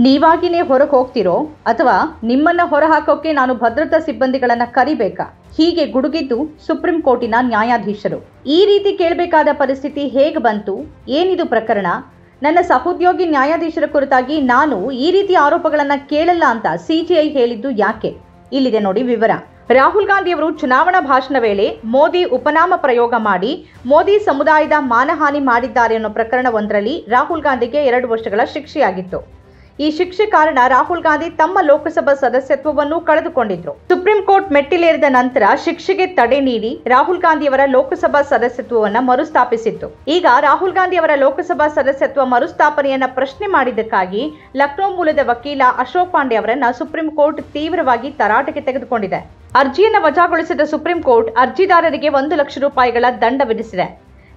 ನೀವಾಗಿನೇ ಹೊರಗೆ ಹೋಗ್ತಿರೋ ಅಥವಾ ನಿಮ್ಮನ್ನ ಹೊರಹಾಕೋಕೆ ನಾನು ಭದ್ರತಾ ಸಿಬ್ಬಂದಿಗಳನ್ನ ಕರಿಬೇಕಾ? ಹೀಗೆ ಗುಡುಗಿದ್ದು ಸುಪ್ರೀಂ ಕೋರ್ಟಿನ ನ್ಯಾಯಾಧೀಶರು. ಈ ರೀತಿ ಕೇಳಬೇಕಾದ ಪರಿಸ್ಥಿತಿ ಹೇಗೆ ಬಂತು? ಏನಿದು ಪ್ರಕರಣ? ನನ್ನ ಸಹೋದ್ಯೋಗಿ ನ್ಯಾಯಾಧೀಶರ ಕುರಿತಾಗಿ ನಾನು ಈ ರೀತಿ ಆರೋಪಗಳನ್ನ ಕೇಳಲ್ಲ ಅಂತ ಸಿಜೆಐ ಹೇಳಿದ್ದು ಯಾಕೆ? ಇಲ್ಲಿದೆ ನೋಡಿ ವಿವರ. ರಾಹುಲ್ ಗಾಂಧಿಯವರು ಚುನಾವಣಾ ಭಾಷಣ ವೇಳೆ ಮೋದಿ ಉಪನಾಮ ಪ್ರಯೋಗ ಮಾಡಿ ಮೋದಿ ಸಮುದಾಯದ ಮಾನಹಾನಿ ಮಾಡಿದ್ದಾರೆ ಅನ್ನೋ ಪ್ರಕರಣವೊಂದರಲ್ಲಿ ರಾಹುಲ್ ಗಾಂಧಿಗೆ 2 ವರ್ಷಗಳ ಶಿಕ್ಷೆಯಾಗಿತ್ತು. ಈ ಶಿಕ್ಷೆ ಕಾರಣ ರಾಹುಲ್ ಗಾಂಧಿ ತಮ್ಮ ಲೋಕಸಭಾ ಸದಸ್ಯತ್ವವನ್ನು ಕಳೆದುಕೊಂಡಿದ್ರು. ಸುಪ್ರೀಂ ಕೋರ್ಟ್ ಮೆಟ್ಟಿಲೇರಿದ ನಂತರ ಶಿಕ್ಷೆಗೆ ತಡೆ ನೀಡಿ ರಾಹುಲ್ ಗಾಂಧಿಯವರ ಲೋಕಸಭಾ ಸದಸ್ಯತ್ವವನ್ನ ಮರುಸ್ಥಾಪಿಸಿತ್ತು. ಈಗ ರಾಹುಲ್ ಗಾಂಧಿಯವರ ಲೋಕಸಭಾ ಸದಸ್ಯತ್ವ ಮರುಸ್ಥಾಪನೆಯನ್ನ ಪ್ರಶ್ನೆ ಮಾಡಿದ್ದಕ್ಕಾಗಿ ಲಕ್ನೋ ಮೂಲದ ವಕೀಲ ಅಶೋಕ್ ಪಾಂಡೆ ಅವರನ್ನ ಸುಪ್ರೀಂ ಕೋರ್ಟ್ ತೀವ್ರವಾಗಿ ತರಾಟೆಗೆ ತೆಗೆದುಕೊಂಡಿದೆ. ಅರ್ಜಿಯನ್ನ ವಜಾಗೊಳಿಸಿದ ಸುಪ್ರೀಂ ಕೋರ್ಟ್ ಅರ್ಜಿದಾರರಿಗೆ 1 ಲಕ್ಷ ರೂಪಾಯಿಗಳ ದಂಡ ವಿಧಿಸಿದೆ.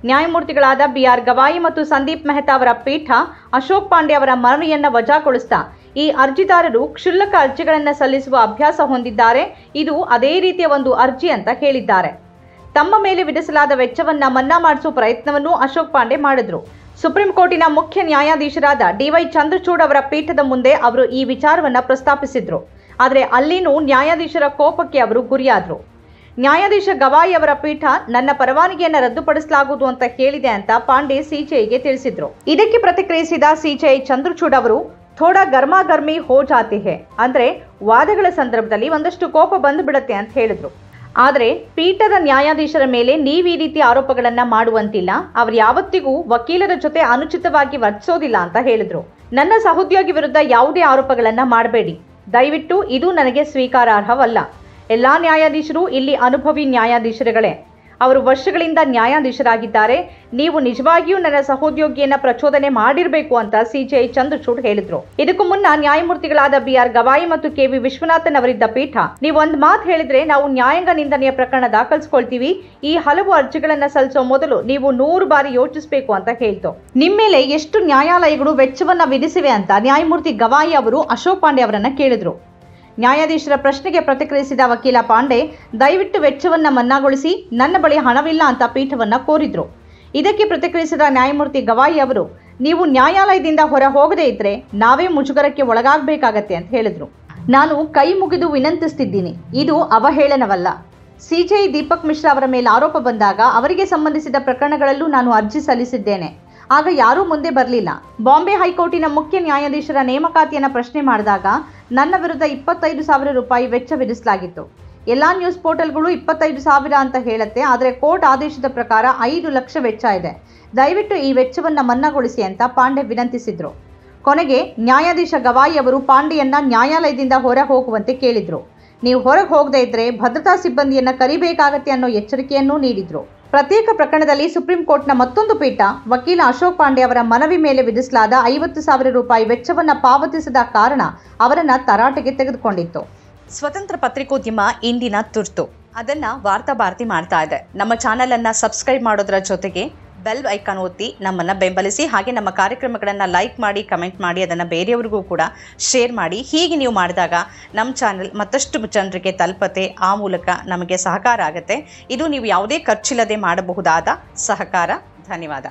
ನ್ಯಾಯಮೂರ್ತಿಗಳಾದ BR ಗವಾಯಿ ಮತ್ತು ಸಂದೀಪ್ ಮೆಹ್ತಾ ಅವರ ಪೀಠ ಅಶೋಕ್ ಪಾಂಡೆ ಅವರ ಮನವಿಯನ್ನ ವಜಾಗೊಳಿಸಿದ ಈ ಅರ್ಜಿದಾರರು ಕ್ಷುಲ್ಲಕ ಅರ್ಜಿಗಳನ್ನು ಸಲ್ಲಿಸುವ ಅಭ್ಯಾಸ ಹೊಂದಿದ್ದಾರೆ, ಇದು ಅದೇ ರೀತಿಯ ಒಂದು ಅರ್ಜಿ ಅಂತ ಹೇಳಿದ್ದಾರೆ. ತಮ್ಮ ಮೇಲೆ ವಿಧಿಸಲಾದ ವೆಚ್ಚವನ್ನ ಮನ್ನಾ ಮಾಡಿಸುವ ಪ್ರಯತ್ನವನ್ನು ಅಶೋಕ್ ಪಾಂಡೆ ಮಾಡಿದ್ರು. ಸುಪ್ರೀಂ ಕೋರ್ಟಿನ ಮುಖ್ಯ ನ್ಯಾಯಾಧೀಶರಾದ DY ಚಂದ್ರಚೂಡ್ ಅವರ ಪೀಠದ ಮುಂದೆ ಅವರು ಈ ವಿಚಾರವನ್ನ ಪ್ರಸ್ತಾಪಿಸಿದ್ರು. ಆದರೆ ಅಲ್ಲಿನೂ ನ್ಯಾಯಾಧೀಶರ ಕೋಪಕ್ಕೆ ಅವರು ಗುರಿಯಾದ್ರು. ನ್ಯಾಯಾಧೀಶ ಗವಾಯಿ ಅವರ ಪೀಠ ನನ್ನ ಪರವಾನಗಿಯನ್ನು ರದ್ದುಪಡಿಸಲಾಗುವುದು ಅಂತ ಹೇಳಿದೆ ಅಂತ ಪಾಂಡೆ ಸಿಜೆಐಗೆ ತಿಳಿಸಿದ್ರು. ಇದಕ್ಕೆ ಪ್ರತಿಕ್ರಿಯಿಸಿದ ಸಿಜೆಐ ಚಂದ್ರಚೂಡ್ ಅವರು ಥೋಡಾ ಗರ್ಮಾಗರ್ಮಿ ಹೋ ಜಾತಿ ಹೇ, ಅಂದ್ರೆ ವಾದಗಳ ಸಂದರ್ಭದಲ್ಲಿ ಒಂದಷ್ಟು ಕೋಪ ಬಂದು ಬಿಡುತ್ತೆ ಅಂತ ಹೇಳಿದ್ರು. ಆದರೆ ಪೀಠದ ನ್ಯಾಯಾಧೀಶರ ಮೇಲೆ ನೀವು ಈ ರೀತಿ ಆರೋಪಗಳನ್ನ ಮಾಡುವಂತಿಲ್ಲ, ಅವರು ಯಾವತ್ತಿಗೂ ವಕೀಲರ ಜೊತೆ ಅನುಚಿತವಾಗಿ ವರ್ತಿಸೋದಿಲ್ಲ ಅಂತ ಹೇಳಿದ್ರು. ನನ್ನ ಸಹೋದ್ಯೋಗಿ ವಿರುದ್ಧ ಯಾವುದೇ ಆರೋಪಗಳನ್ನ ಮಾಡಬೇಡಿ, ದಯವಿಟ್ಟು ಇದು ನನಗೆ ಸ್ವೀಕಾರಾರ್ಹವಲ್ಲ. ಎಲ್ಲಾ ನ್ಯಾಯಾಧೀಶರು ಇಲ್ಲಿ ಅನುಭವಿ ನ್ಯಾಯಾಧೀಶರುಗಳೇ, ಅವರು ವರ್ಷಗಳಿಂದ ನ್ಯಾಯಾಧೀಶರಾಗಿದ್ದಾರೆ. ನೀವು ನಿಜವಾಗಿಯೂ ನನ್ನ ಸಹೋದ್ಯೋಗಿಯನ್ನ ಪ್ರಚೋದನೆ ಮಾಡಿರಬೇಕು ಅಂತ ಸಿಜೆಐ ಚಂದ್ರಚೂಡ್ ಹೇಳಿದ್ರು. ಇದಕ್ಕೂ ಮುನ್ನ ನ್ಯಾಯಮೂರ್ತಿಗಳಾದ BR ಗವಾಯಿ ಮತ್ತು KV ವಿಶ್ವನಾಥನ್ ಅವರಿದ್ದ ಪೀಠ, ನೀವು ಒಂದು ಮಾತು ಹೇಳಿದ್ರೆ ನಾವು ನ್ಯಾಯಾಂಗ ನಿಂದನೆಯ ಪ್ರಕರಣ ದಾಖಲಿಸಿಕೊಳ್ತೀವಿ, ಈ ಹಲವು ಅರ್ಜಿಗಳನ್ನ ಸಲ್ಲಿಸೋ ಮೊದಲು ನೀವು 100 ಬಾರಿ ಯೋಚಿಸಬೇಕು ಅಂತ ಹೇಳ್ತು. ನಿಮ್ಮ ಮೇಲೆ ಎಷ್ಟು ನ್ಯಾಯಾಲಯಗಳು ವೆಚ್ಚವನ್ನ ವಿಧಿಸಿವೆ ಅಂತ ನ್ಯಾಯಮೂರ್ತಿ ಗವಾಯಿ ಅವರು ಅಶೋಕ್ ಪಾಂಡೆ ಅವರನ್ನ ಕೇಳಿದ್ರು. ನ್ಯಾಯಾಧೀಶರ ಪ್ರಶ್ನೆಗೆ ಪ್ರತಿಕ್ರಿಯಿಸಿದ ವಕೀಲ ಪಾಂಡೆ, ದಯವಿಟ್ಟು ವೆಚ್ಚವನ್ನ ಮನ್ನಾಗೊಳಿಸಿ, ನನ್ನ ಬಳಿ ಹಣವಿಲ್ಲ ಅಂತ ಪೀಠವನ್ನ ಕೋರಿದ್ರು. ಇದಕ್ಕೆ ಪ್ರತಿಕ್ರಿಯಿಸಿದ ನ್ಯಾಯಮೂರ್ತಿ ಗವಾಯಿ ಅವರು, ನೀವು ನ್ಯಾಯಾಲಯದಿಂದ ಹೊರ ಹೋಗದೇ ಇದ್ರೆ ನಾವೇ ಮುಜುಗರಕ್ಕೆ ಒಳಗಾಗಬೇಕಾಗತ್ತೆ ಅಂತ ಹೇಳಿದ್ರು. ನಾನು ಕೈ ಮುಗಿದು ವಿನಂತಿಸ್ತಿದ್ದೀನಿ, ಇದು ಅವಹೇಳನವಲ್ಲ. ಸಿಜೆಐ ದೀಪಕ್ ಮಿಶ್ರಾ ಅವರ ಮೇಲೆ ಆರೋಪ ಬಂದಾಗ ಅವರಿಗೆ ಸಂಬಂಧಿಸಿದ ಪ್ರಕರಣಗಳಲ್ಲೂ ನಾನು ಅರ್ಜಿ ಸಲ್ಲಿಸಿದ್ದೇನೆ. ಆಗ ಯಾರೂ ಮುಂದೆ ಬರಲಿಲ್ಲ. ಬಾಂಬೆ ಹೈಕೋರ್ಟಿನ ಮುಖ್ಯ ನ್ಯಾಯಾಧೀಶರ ನೇಮಕಾತಿಯನ್ನು ಪ್ರಶ್ನೆ ಮಾಡಿದಾಗ ನನ್ನ ವಿರುದ್ಧ 25,000 ರೂಪಾಯಿ ವೆಚ್ಚ ವಿಧಿಸಲಾಗಿತ್ತು. ಎಲ್ಲಾ ನ್ಯೂಸ್ ಪೋರ್ಟಲ್ಗಳು 25,000 ಅಂತ ಹೇಳುತ್ತೆ, ಆದರೆ ಕೋರ್ಟ್ ಆದೇಶದ ಪ್ರಕಾರ 5 ಲಕ್ಷ ವೆಚ್ಚ ಇದೆ. ದಯವಿಟ್ಟು ಈ ವೆಚ್ಚವನ್ನ ಮನ್ನಾಗೊಳಿಸಿ ಅಂತ ಪಾಂಡೆ ವಿನಂತಿಸಿದ್ರು. ಕೊನೆಗೆ ನ್ಯಾಯಾಧೀಶ ಗವಾಯಿ ಅವರು ಪಾಂಡೆಯನ್ನ ನ್ಯಾಯಾಲಯದಿಂದ ಹೊರ ಹೋಗುವಂತೆ ಕೇಳಿದ್ರು. ನೀವು ಹೊರಗೆ ಹೋಗದೇ ಇದ್ರೆ ಭದ್ರತಾ ಸಿಬ್ಬಂದಿಯನ್ನ ಕರಿಬೇಕಾಗತ್ತೆ ಅನ್ನೋ ಎಚ್ಚರಿಕೆಯನ್ನೂ ನೀಡಿದ್ರು. ಪ್ರತ್ಯೇಕ ಪ್ರಕರಣದಲ್ಲಿ ಸುಪ್ರೀಂ ಕೋರ್ಟ್ನ ಮತ್ತೊಂದು ಪೀಠ ವಕೀಲ ಅಶೋಕ್ ಪಾಂಡೆ ಅವರ ಮನವಿ ಮೇಲೆ ವಿಧಿಸಲಾದ 50,000 ರೂಪಾಯಿ ವೆಚ್ಚವನ್ನ ಪಾವತಿಸದ ಕಾರಣ ಅವರನ್ನ ತರಾಟೆಗೆ ತೆಗೆದುಕೊಂಡಿತ್ತು. ಸ್ವತಂತ್ರ ಪತ್ರಿಕೋದ್ಯಮ ಇಂದಿನ ತುರ್ತು, ಅದನ್ನ ವಾರ್ತಾ ಭಾರತಿ ಮಾಡ್ತಾ ಇದೆ. ನಮ್ಮ ಚಾನೆಲ್ ಅನ್ನ ಸಬ್ಸ್ಕ್ರೈಬ್ ಮಾಡೋದರ ಜೊತೆಗೆ ಬೆಲ್ ಐಕಾನ್ ಒತ್ತಿ ನಮ್ಮನ್ನ ಬೆಂಬಲಿಸಿ. ಹಾಗೆ ನಮ್ಮ ಕಾರ್ಯಕ್ರಮಗಳನ್ನು ಲೈಕ್ ಮಾಡಿ, ಕಮೆಂಟ್ ಮಾಡಿ, ಅದನ್ನು ಬೇರೆಯವರಿಗೂ ಕೂಡ ಶೇರ್ ಮಾಡಿ. ಹೀಗೆ ನೀವು ಮಾಡಿದಾಗ ನಮ್ಮ ಚಾನೆಲ್ ಮತ್ತಷ್ಟು ಜನರಿಗೆ ತಲುಪತ್ತೆ, ಆ ಮೂಲಕ ನಮಗೆ ಸಹಕಾರ ಆಗುತ್ತೆ. ಇದು ನೀವು ಯಾವುದೇ ಖರ್ಚಿಲ್ಲದೆ ಮಾಡಬಹುದಾದ ಸಹಕಾರ. ಧನ್ಯವಾದ.